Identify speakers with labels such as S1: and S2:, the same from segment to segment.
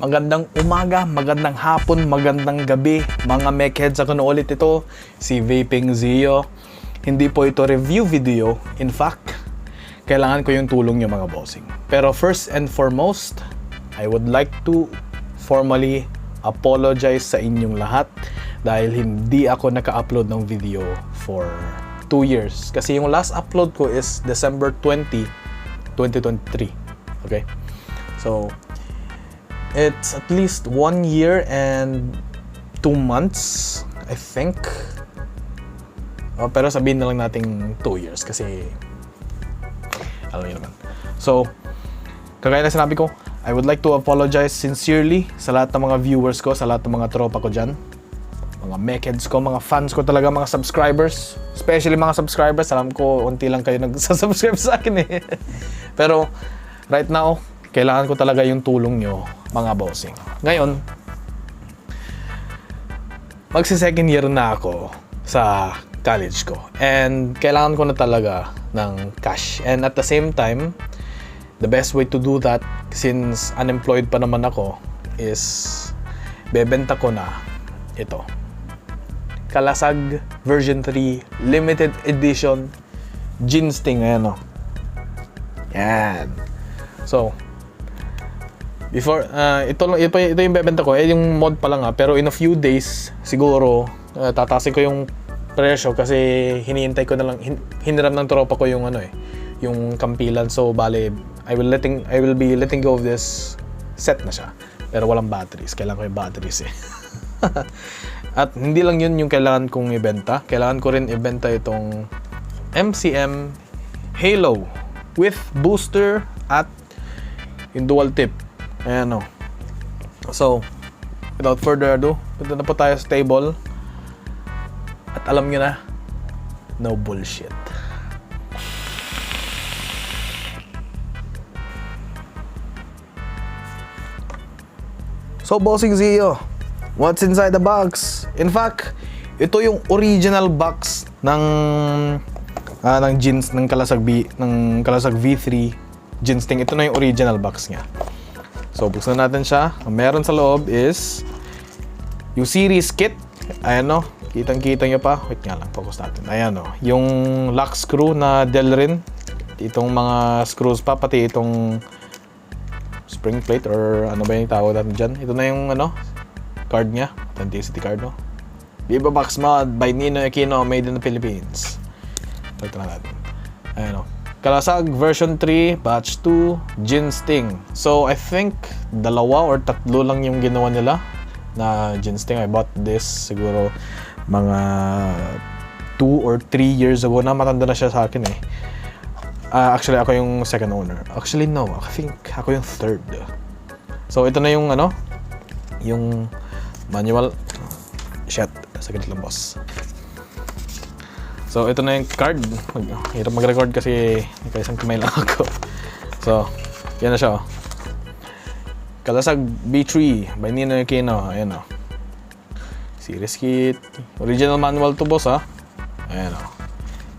S1: Magandang umaga, magandang hapon, magandang gabi, mga mechheads. Ako na ulit ito, si Vaping Zio. Hindi po ito review video. In fact, kailangan ko yung tulong nyo mga bossing. Pero first and foremost, I would like to formally apologize sa inyong lahat dahil hindi ako naka-upload ng video for 2 years. Kasi yung last upload ko is December 20, 2023. Okay? So, it's at least 1 year and 2 months, I think. Pero sabihin na lang natin 2 years kasi alam niyo naman. So, kagaya na sinabi ko, I would like to apologize sincerely sa lahat ng mga viewers ko, sa lahat ng mga tropa ko dyan. Mga mechheads ko, mga fans ko talaga, mga subscribers. Especially mga subscribers. Alam ko, unti lang kayo nagsasubscribe sa akin eh. Pero, right now, kailangan ko talaga yung tulong nyo, mga bossing. Ngayon, magsi-second year na ako sa college ko. And kailangan ko na talaga ng cash. And at the same time, the best way to do that, since unemployed pa naman ako, is bebenta ko na ito. Kalasag version 3 limited edition Gin Sting. Ayan o. Yan. So, before, ito yung bebenta ko. Yung mod pa lang pero in a few days, siguro, tatasin ko yung presyo kasi hinihintay ko na lang, hiniram ng tropa ko yung yung kampilan. So, bale, I will be letting go of this set na siya. Pero walang batteries. Kailangan ko yung batteries eh. At hindi lang yun yung kailangan kong ibenta. Kailangan ko rin ibenta itong MCM Halo with booster at yung dual tip. Ayan o. So, without further ado, punta na po tayo sa table. At alam nyo na, no bullshit. So, Bossing Zio, what's inside the box? In fact, ito yung original box ng jeans ng Kalasag V3 Gin Sting. Ito na yung original box niya. So, buksan natin siya. Ang meron sa loob is yung series kit. Ayan o. Kitang-kita nyo pa. Wait nga lang. Focus natin. Ayan o. Yung lock screw na Delrin. Itong mga screws pa. Pati itong spring plate or ano ba yung tawag natin dyan. Ito na yung card niya. Authenticity card no. Viva Box Mod by Nino Aquino. Made in the Philippines. Ito na natin. Ayan o. Kalasag version 3, batch 2, Gin Sting. So, I think 2 or 3 lang yung ginawa nila na Gin Sting. I bought this siguro mga 2 or 3 years ago na. Matanda na siya sa akin eh. Actually, ako yung second owner. Actually, no. I think ako yung third. So, ito na yung yung manual. Shit. Saglit lang, boss. So, ito na yung card. Hirap mag-record kasi nakaisang kamay lang ako. So, yan na siya. Kalasag B3 by Nino Aquino. Ayan o. Series kit. Original manual to, boss ha. Ayan o.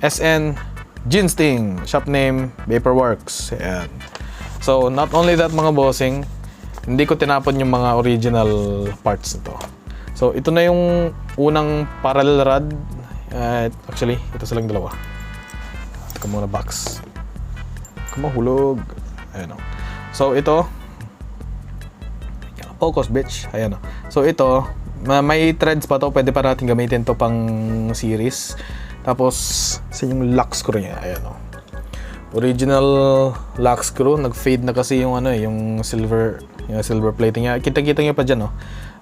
S1: SN Gin Sting. Shop name Vaporworks. Ayan. So, not only that mga bossing, hindi ko tinapon yung mga original parts nito. So, ito na yung unang parallel rod. Actually, ito silang dalawa. Ito ka muna box. Kumahulog. Ayan o. So, ito. Focus, bitch. Ayan o. So, ito. May threads pa to. Pwede pa natin gamitin to pang series. Tapos, sa yung lock screw niya. Ayan o. Original lock screw. Nag-fade na kasi yung yung silver plating niya. Kita-kita niyo pa dyan o.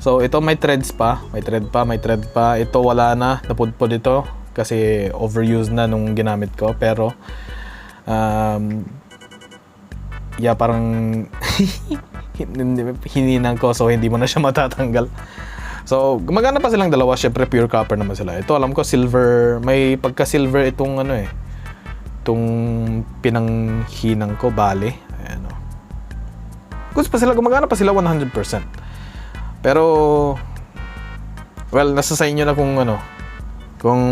S1: So, ito may threads pa. May thread pa. Ito wala na. Napudpod ito. Kasi overused na nung ginamit ko. Pero, parang hininang ko. So, hindi mo na siya matatanggal. So, gumagana pa silang dalawa. Syempre, pure copper naman sila. Ito, alam ko, silver. May pagka-silver itong itong pinanghinang ko. Bale. Ayan o. Gumagana pa sila 100%. Pero, well, nasa sa inyo na kung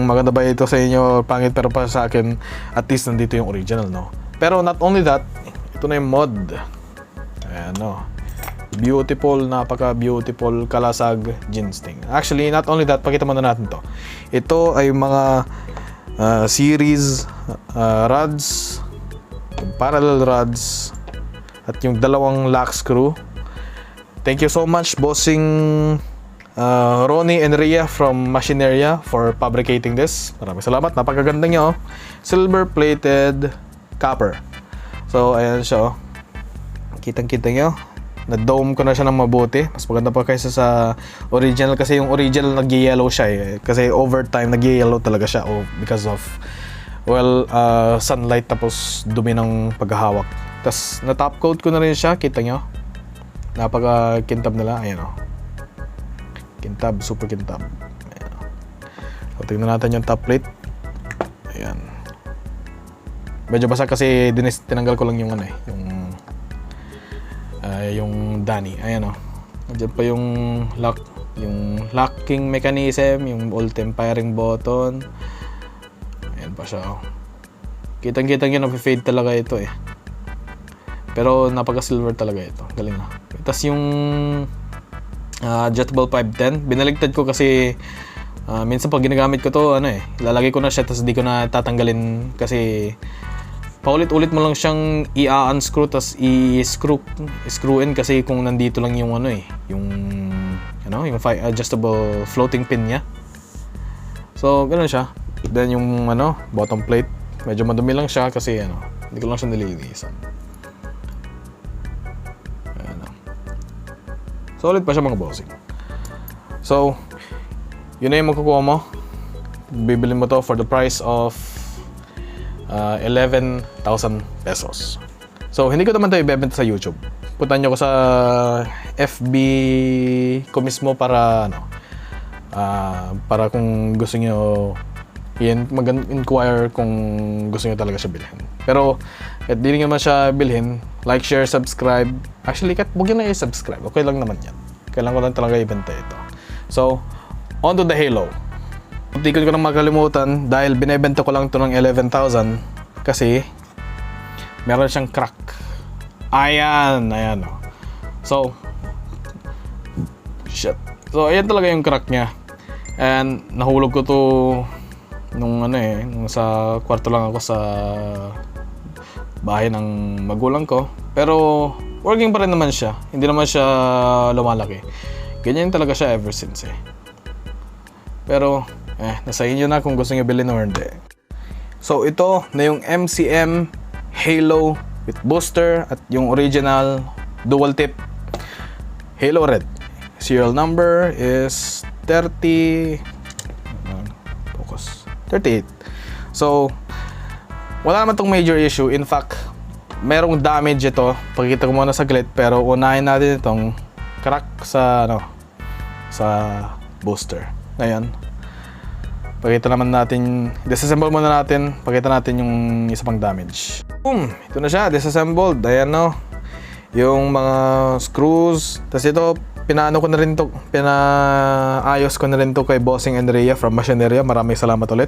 S1: maganda ba ito sa inyo, pangit, pero pa sa akin, at least nandito yung original, no? Pero not only that, ito na yung mod. Ayan, no? Beautiful, napaka-beautiful Kalasag Ginsting. Actually, not only that, pakita muna natin to. Ito ay mga series rods, parallel rods, at yung dalawang lock screw. Thank you so much, bossing Ronnie and Rhea from Machineria for fabricating this. Maraming salamat, napakaganda nyo. Silver plated copper. So, ayan siya. Kitang-kita nyo. Na-dome ko na siya ng mabuti. Mas maganda pa kaysa sa original, kasi yung original nag-yellow siya eh. Kasi over time nag-yellow talaga siya because of sunlight tapos dumi ng paghahawak. Tapos na-top coat ko na rin siya, kita nyo. Napaka-kintab nila, ayan o. Kintab, super kintab. Ayan. So, tingnan natin yung top plate. Ayan. Medyo basa kasi tinanggal ko lang yung ano eh, yung Danny. Ayan o. Nandiyan pa yung locking mechanism, yung all-time firing button. Ayan pa siya o. Kitang-kitang yun, na-fade talaga ito eh. Pero napaka-silver talaga ito. Galing na. Tapos yung adjustable 510, binaligtad ko kasi minsan pag ginagamit ko to, ilalagay ko na siya tapos di ko na tatanggalin kasi paulit-ulit mo lang siyang i-unscrew tapos i-screw in kasi kung nandito lang yung yung adjustable floating pin niya. So, ganoon siya. Then yung bottom plate, medyo madumi lang siya kasi hindi ko lang siya nililinisan. Solid pa siya mga bossing. So, yun na yung makukuha mo. Bibili mo to for the price of 11,000 pesos. So, hindi ko naman ito ibebenta sa YouTube. Puntan nyo ko sa FB ko mismo para para kung gusto nyo mag-inquire kung gusto nyo talaga siya bilhin. Pero, at di naman siya bilhin, like, share, subscribe. Actually, huwag yun na i-subscribe. Okay lang naman yan. Kailangan ko lang talaga ibenta ito. So, on to the Halo. Hindi ko nang makalimutan dahil binibenta ko lang ito ng 11,000 kasi meron siyang crack. Ayan o. So, shit. So, ayan talaga yung crack niya. And, nahulog ko to nung sa kwarto lang ako sa bahay ng magulang ko. Pero, working pa rin naman siya. Hindi naman siya lumalaki. Ganyan talaga siya ever since eh. Pero, nasa inyo na kung gusto nyo bilhin or hindi. So, ito na yung MCM Halo with booster at yung original dual tip Halo Red. Serial number is 38. So, wala naman tong major issue. In fact, merong damage ito. Pakikita ko muna saglit, pero unahin natin itong crack sa booster. Ngayon, pakita naman natin, disassemble muna natin. Pakita natin yung isa pang damage. Boom! Ito na siya, disassembled. Ayan no. Yung mga screws. Tapos ito, pinaayos ko na rin to kay Bossing and Rhea from Machineria. Maraming salamat ulit.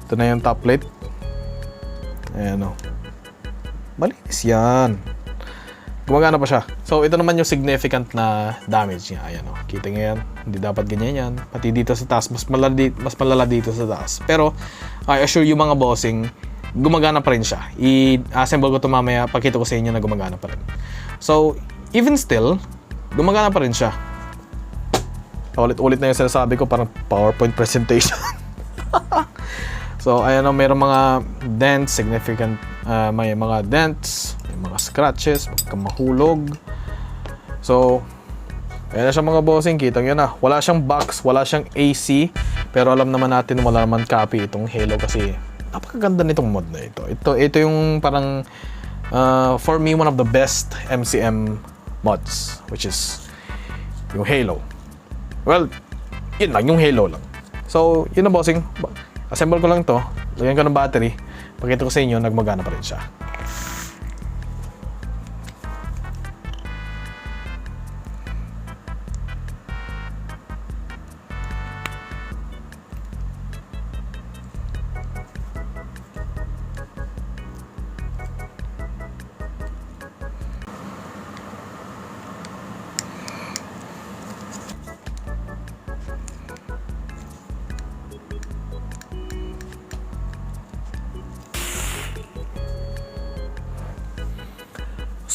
S1: Ito na yung top plate. Ayan o. Malinis yan. Gumagana pa siya. So, ito naman yung significant na damage niya. Ayan o. Kita nyo yan. Hindi dapat ganyan yan. Pati dito sa taas. Mas malala dito sa taas. Pero, I assure you mga bossing, gumagana pa rin siya. I-assemble ko ito mamaya. Pakita ko sa inyo na gumagana pa rin. So, even still, gumagana pa rin siya. Ulit-ulit na yung sinasabi ko, parang PowerPoint presentation. So, ayan o, mayroong mga dents, significant, may mga dents, may mga scratches, magkamahulog. So, ayan na siya mga bossing, kita nyo na. Wala siyang box, wala siyang AC, pero alam naman natin wala naman copy itong Halo kasi napakaganda nitong mod na ito. Ito yung parang, for me, one of the best MCM mods, which is yung Halo. Well, yun lang, yung Halo lang. So, yun na bossing. Assemble ko lang to, lagyan ko ng battery. Pakita ko sa inyo, nagmagana pa rin siya.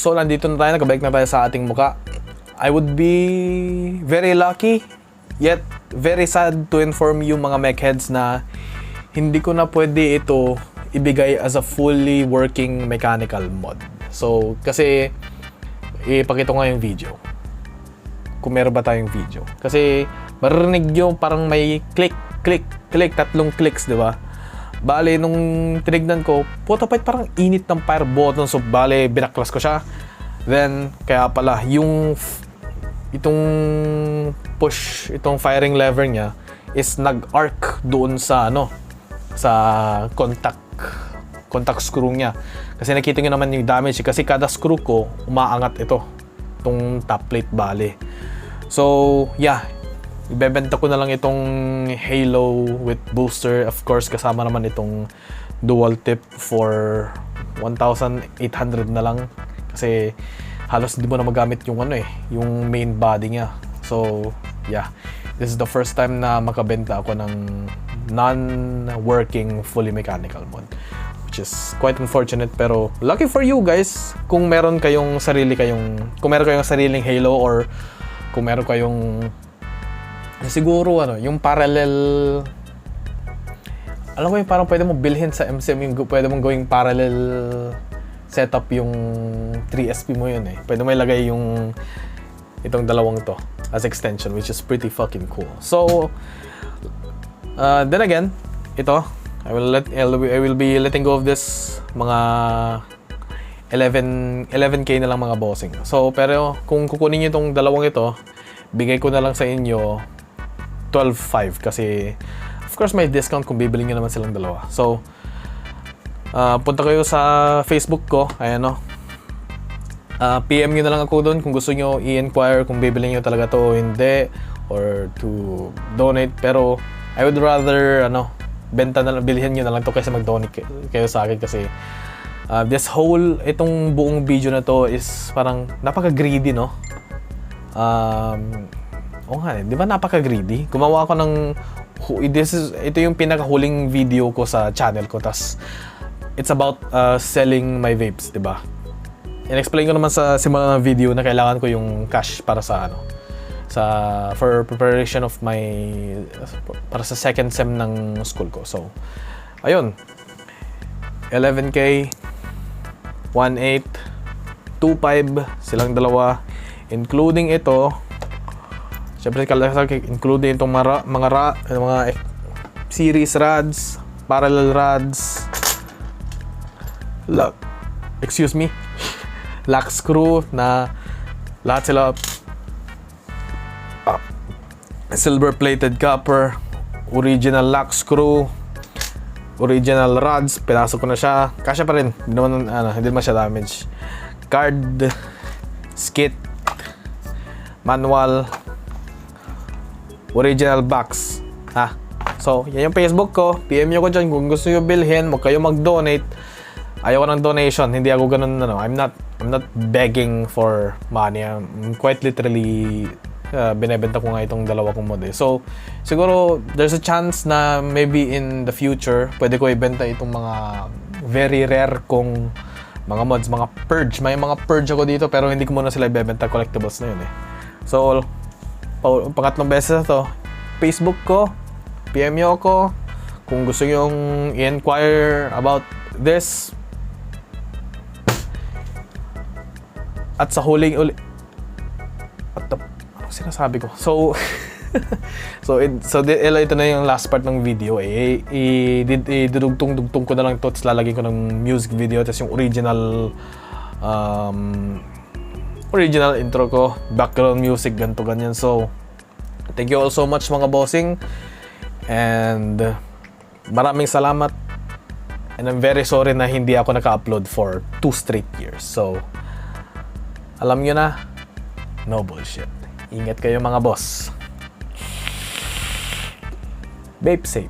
S1: So, nandito na tayo. Nakabalik na tayo sa ating muka. I would be very lucky, yet very sad to inform you mga mechheads na hindi ko na pwede ito ibigay as a fully working mechanical mod. So, kasi ipakita ko nga yung video. Kung meron ba tayong video. Kasi marinig yung parang may click, click, click, 3 clicks, di ba? Bale, nung tinignan ko, putapait parang init ng fire button. So, bale, binaklas ko siya. Then, kaya pala, itong push, itong firing lever niya is nag-arc doon sa, sa contact screw niya. Kasi nakita nyo naman yung damage. Kasi kada screw ko, umaangat ito. Itong top plate, bale. So, yeah. Ibebenta ko na lang itong Halo with booster. Of course, kasama naman itong dual tip for 1,800 na lang. Kasi halos hindi mo na magamit yung yung main body niya. So, yeah. This is the first time na makabenta ako ng non-working fully mechanical mod. Which is quite unfortunate, pero lucky for you guys kung meron kayong sariling Halo, or kung meron kayong siguro yung parallel, alam mo yung parang pwede mo bilhin sa MCM, yung pwede mong gawing parallel setup yung 3SP mo yun Pwede mo ilagay itong dalawang to as extension, which is pretty fucking cool. So, then again, ito, I will be letting go of this mga 11k na lang mga bossing. So, pero kung kukunin niyo itong dalawang ito, bigay ko na lang sa inyo 12.5 kasi of course may discount kung bibili nyo naman silang dalawa. So, punta kayo sa Facebook ko, ayan PM nyo na lang ako doon kung gusto nyo i-inquire kung bibili nyo talaga to o hindi, or to donate. Pero I would rather bilhin nyo na lang to kaysa mag-donate kayo sa akin, kasi itong buong video na to is parang napaka-greedy, no? Oo nga, di ba napaka-greedy? Gumawa ako ito yung pinakahuling video ko sa channel ko, tas it's about selling my vapes, di ba? In-explain ko naman sa mga video na kailangan ko yung cash para for preparation of para sa second sem ng school ko. So, ayun. 11k, 1.8, 2.5, silang dalawa, including ito. Siyempre, including itong mga series rods, parallel rods, lock screw na lahat sila silver plated copper, original lock screw, original rods, pinasok ko na siya. Kasya pa rin, hindi naman siya damage. Card, skit, manual, original box. So, yan yung Facebook ko. PM nyo ko dyan kung gusto nyo bilhin. Huwag kayo mag-donate. Ayaw ko ng donation. Hindi ako ganun. I'm not begging for money. I'm quite literally binebenta ko nga itong dalawa kong mod. So, siguro there's a chance na maybe in the future pwede ko ibenta itong mga very rare kong mga mods, mga purge. May mga purge ako dito, pero hindi ko muna sila ibebenta. Collectibles na yun So, pangatlong beses na to, Facebook ko, PM nyo ako kung gusto nyong i-inquire about this. At sa ano sinasabi ko? So, ito na yung last part ng video. Idudugtong ko na lang to, tapos lalagyan ko ng music video, tapos yung original intro ko, background music, ganito ganyan. So, thank you all so much mga bossing, and maraming salamat, and I'm very sorry na hindi ako naka-upload for 2 straight years. So, alam nyo na, no bullshit. Ingat kayo mga boss. Vape safe.